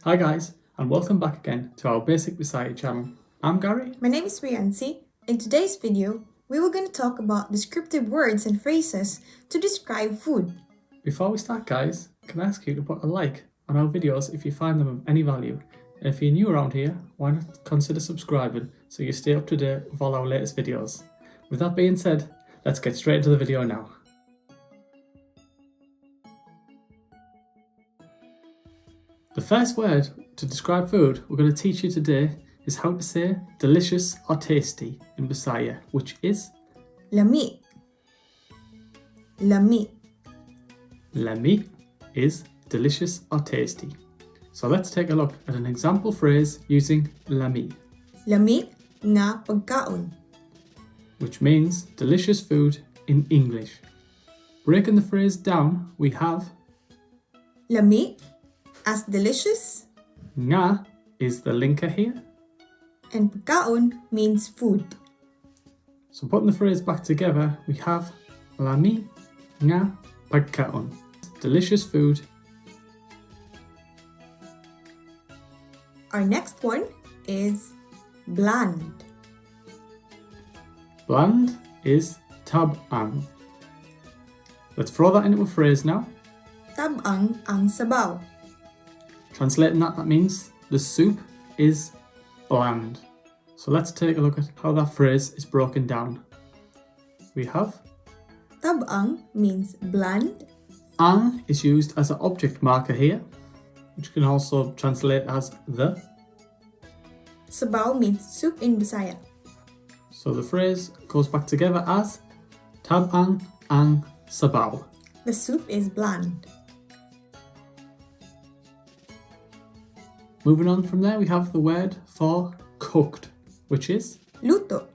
Hi guys, and welcome back again to our Basic Bisaya channel. I'm Gary. My name is Reancy. In today's video, we were going to talk about descriptive words and phrases to describe food. Before we start guys, can I ask you to put a like on our videos if you find them of any value? And if you're new around here, why not consider subscribing so you stay up to date with all our latest videos. With that being said, let's get straight into the video now. The first word to describe food we're going to teach you today is how to say delicious or tasty in Bisaya, which is Lami. Lami. lami is delicious or tasty. So let's take a look at an example phrase using lami, Lami nga pagkaon. which means delicious food in English. Breaking the phrase down, we have Lami as delicious, nga is the linker here. and pagkaon means food. So putting the phrase back together, we have lami nga pagkaon, delicious food. Our next one is bland. Bland is tab-ang. Let's throw that into a phrase now. Tab-ang ang sabaw. Translating that means the soup is bland. So let's take a look at how that phrase is broken down. We have Tab-ang means bland. ang is used as an object marker here, which can also translate as the. Sabaw means soup in Bisaya. So the phrase goes back together as tab-ang ang sabaw. The soup is bland. Moving on from there, we have the word for cooked, which is Luto.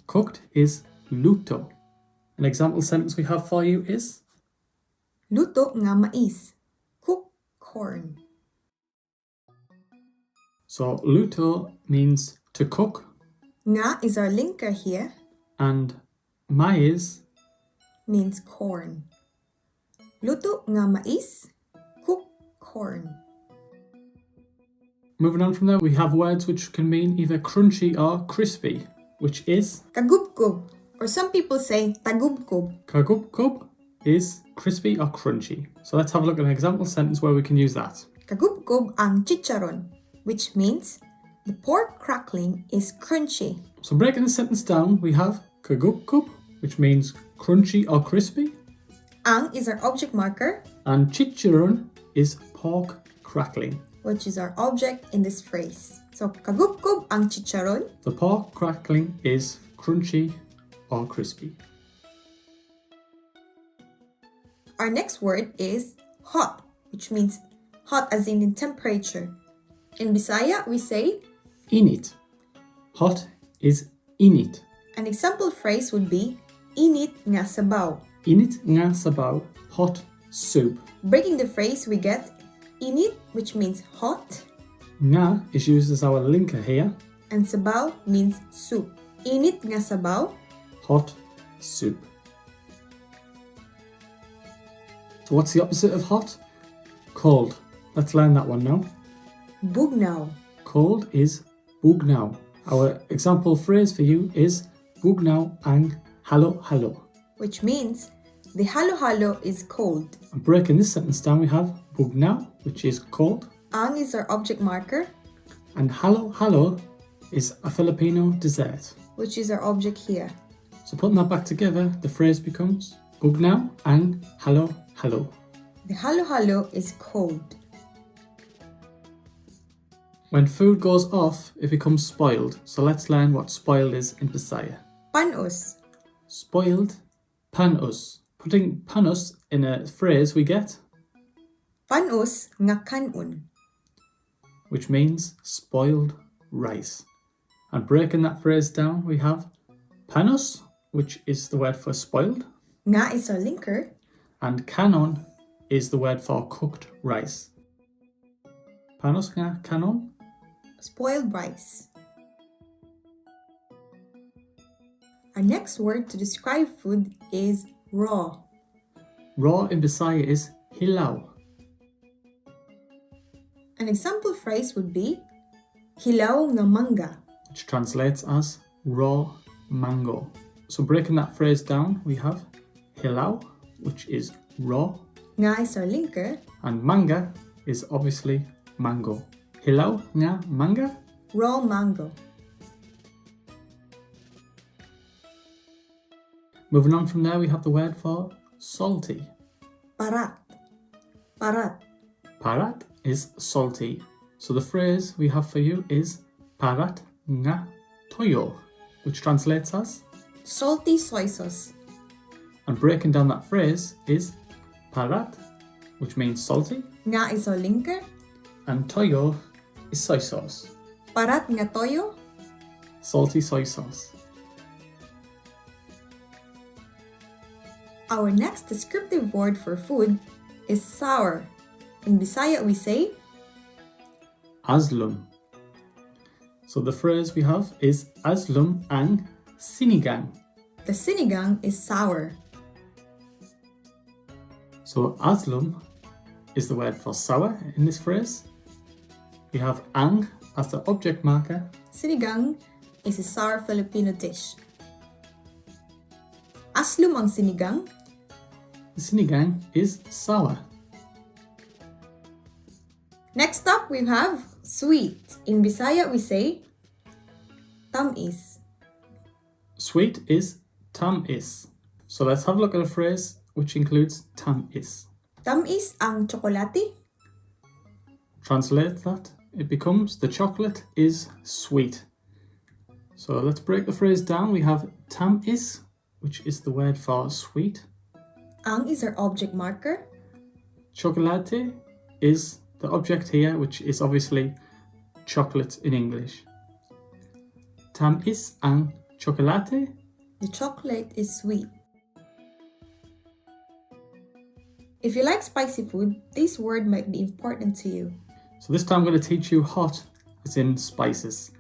cooked is luto. An example sentence we have for you is Luto nga mais. Cook corn. so luto means to cook, Nga is our linker here, and mais means corn. Luto nga mais. Cook corn. Moving on from there, we have words which can mean either crunchy or crispy, which is Kagubkob, or some people say tagubkob. kagubkob is crispy or crunchy. So let's have a look at an example sentence where we can use that. Kagubkob ang chicharon, which means the pork crackling is crunchy. So breaking the sentence down, we have kagubkob, which means crunchy or crispy, Ang is our object marker, and chicharon is pork crackling. which is our object in this phrase. So kagubkob ang chicharon. The pork crackling is crunchy or crispy. Our next word is hot, which means hot as in temperature. In Bisaya, we say Init. Hot is init. an example phrase would be init nga sabaw. Init nga sabaw, hot soup. Breaking the phrase, we get init, which means hot, Nga is used as our linker here. and sabaw means soup. Init nga sabaw. Hot soup. So what's the opposite of hot? Cold. Let's learn that one now. Bugnaw. Cold is bugnaw. Our example phrase for you is bugnaw ang halo halo. Which means the halo-halo is cold. And breaking this sentence down, we have bugnaw, which is cold, Ang is our object marker, and halo halo is a Filipino dessert. which is our object here. So putting that back together, the phrase becomes bugnaw ang halo halo. The halo-halo is cold. When food goes off, it becomes spoiled. So let's learn what spoiled is in Bisaya. Panos. Spoiled, panos. Putting panos in a phrase, we get, Panos nga kanon. which means spoiled rice. And breaking that phrase down, we have panos, which is the word for spoiled, Nga is our linker, and kanon is the word for cooked rice. Panos nga kanon? spoiled rice. Our next word to describe food is raw. Raw in Bisaya is hilaw. An example phrase would be hilaw nga mangga. which translates as raw mango. So breaking that phrase down, we have hilaw, which is raw, Nga is our linker. and manga is obviously mango. Hilaw nga manga. Raw mango. Moving on from there, we have the word for salty. Parat. Parat. Parat is salty. So the phrase we have for you is parat nga toyo, which translates as, Salty soy sauce. and breaking down that phrase is parat, which means salty, Nga is our linker. and toyo is soy sauce. Parat nga toyo. Salty soy sauce. Our next descriptive word for food is sour. In Bisaya we say Aslom. So the phrase we have is aslom ang sinigang. the sinigang is sour. So aslom is the word for sour in this phrase. We have ang as the object marker. Sinigang is a sour Filipino dish. Aslom ang sinigang. The sinigang is sour. Next up we have sweet. In Bisaya we say tam-is. Sweet is tam-is. So let's have a look at a phrase which includes tam-is. Tam-is ang tsokolate. Translate that, it becomes the chocolate is sweet. So let's break the phrase down. We have tam-is, which is the word for sweet. Ang is our object marker. Tsokolate is the object here, which is obviously chocolate in English. Tam-is ang tsokolate. The chocolate is sweet. If you like spicy food, this word might be important to you. So this time I'm going to teach you hot, as in spices,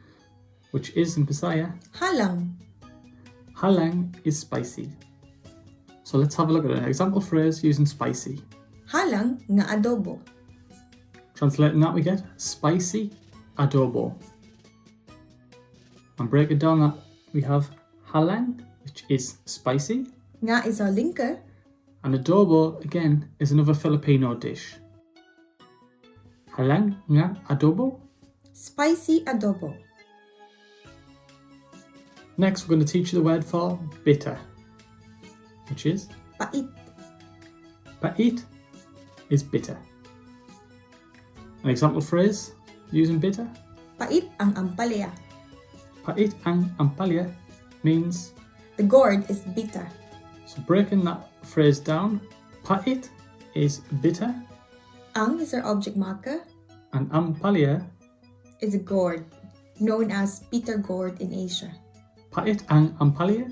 which is in Bisaya. Halang. Halang is spicy. So let's have a look at an example phrase using spicy. Halang nga adobo. Translating that, we get spicy adobo. And breaking down that, we have halang, which is spicy, Nga is our linker. and adobo again is another Filipino dish. Halang nga adobo. Spicy adobo. Next, we're going to teach you the word for bitter, which is Pait. pait is bitter. An example phrase using bitter. Pait ang ampalaya. Pait ang ampalaya means, The gourd is bitter. so breaking that phrase down, pait is bitter Ang is our object marker. and ampalaya, Is a gourd, known as bitter gourd in Asia. pait ang ampalaya.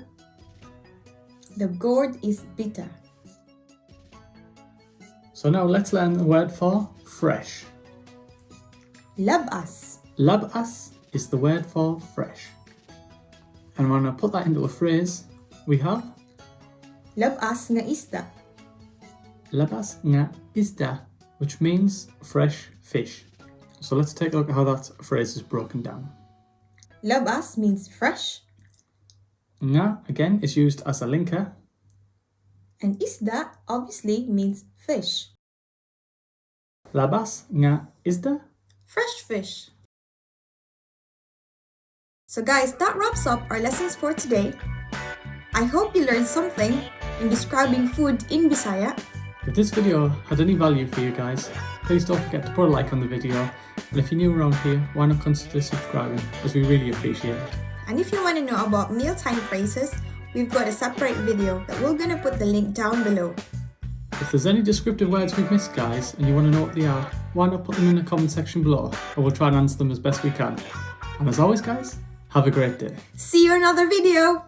The gourd is bitter. So now let's learn the word for fresh. Labas. Labas is the word for fresh. And when I put that into a phrase, we have Labas nga isda. labas nga isda, which means fresh fish. So let's take a look at how that phrase is broken down. Labas means fresh, Nga, again, is used as a linker. and isda obviously means fish. Labas nga isda. Fresh fish. So guys, that wraps up our lessons for today. I hope you learned something in describing food in Bisaya. If this video had any value for you guys, please don't forget to put a like on the video. And if you're new around here, why not consider subscribing, as we really appreciate it. And if you want to know about mealtime phrases, we've got a separate video that we're going to put the link down below. If there's any descriptive words we've missed, guys, and you want to know what they are, why not put them in the comment section below, and we'll try and answer them as best we can. And as always, guys, have a great day. See you in another video!